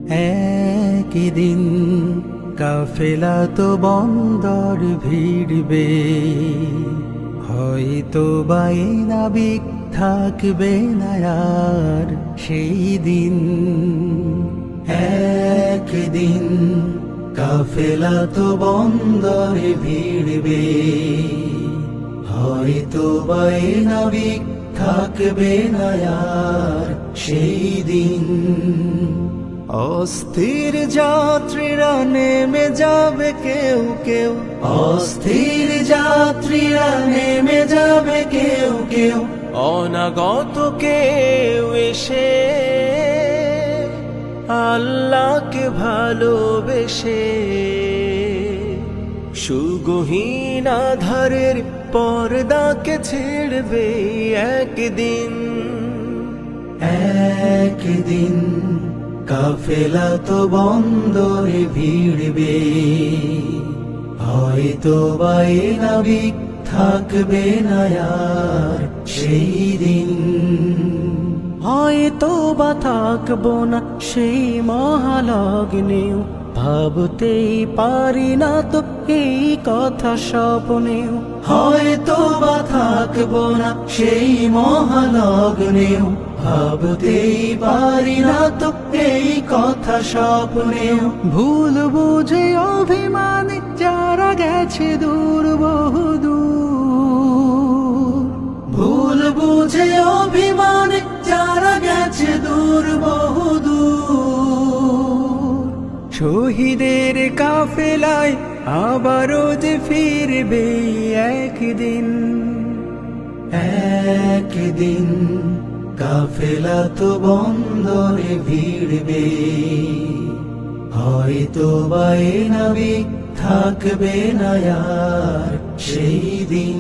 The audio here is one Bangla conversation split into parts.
একদিন কাফেলা তো বন্দর ভিড়বে, হয়তো বাই নাবিক থাকবে না আর সেই দিন। একদিন কাফেলা তো বন্দরে ভিড়বে, হয়তো বাই নাবিক থাকবে না আর সেই দিন। অস্থির যাত্রীরা নেমে যাবে কেউ কেউ, অস্থির যাত্রীরা নেমে যাবে কেউ কেউ, অনাগত কেউ এসে আল্লাহকে ভালোবেসে সুগহীন আধারের পর্দাকে ছেড়বে একদিন। একদিন কাফেলা তো বন্দরে ভিড়বে, হয়তো বাই নাবিক থাকবে না আর সেই দিন। হয়তো বা থাকবো না সেই মহালগ্নেও, ভাবতেই পারি না তো এই কথা স্বপ্নেও। হয়তো বা থাকবো না সেই মহালগ্নেও, ভাবতেই পারি না তো এই কথা স্বপ্নেও। ভুল বুঝে অভিমানে যারা গেছে দূর বহুদূর, ভুল বুঝে অভিমানে যারা গেছে দূর বহুদূর, শহীদের কাফেলায় আবারও যে ফিরবে একদিন। একদিন কাফেলা তো বন্দরে ভিড়বে, হয়তো বাই নাবিক থাকবে না আর সেই দিন।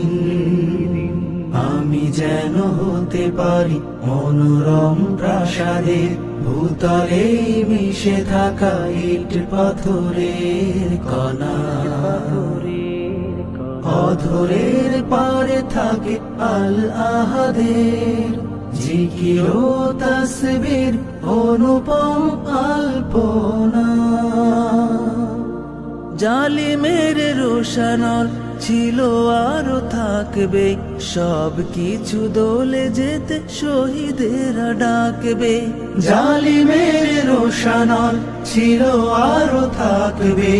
আমি যেন হতে পারি মনোরম প্রাসাদের ভূতলে মিশে থাকা ইট পাথরের কণা। অধরের পারে থাকে আল আহাদের জিকির ও তাসবির অনুপম আলপনা। জালিমের রোশানল ছিল আরো থাকবে, সব কিছু দলে যেতে শহীদেরা ডাকবে। জালিমের রোশানল ছিল আরো থাকবে,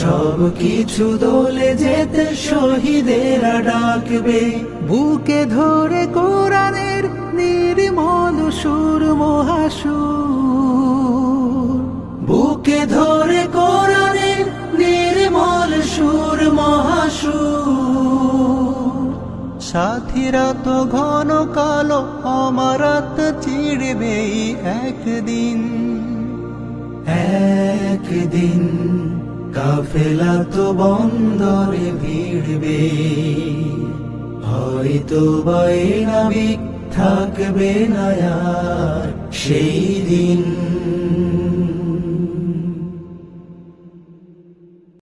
সব কিছু দলে যেতে শহীদেরা ডাকবে। বুকে ধরে কোরআনের নির্মল সুর মহাসুর, বুকে ধরে কোরআনের নির্মল সুর মহাসুর। সাথীরা তো ঘন কালো অমরত চিড়বে একদিন। একদিন কাফেলা তো বন্দরে ভিড়বে, হয়তো বাই নাবিক থাকবে না আর সেই দিন।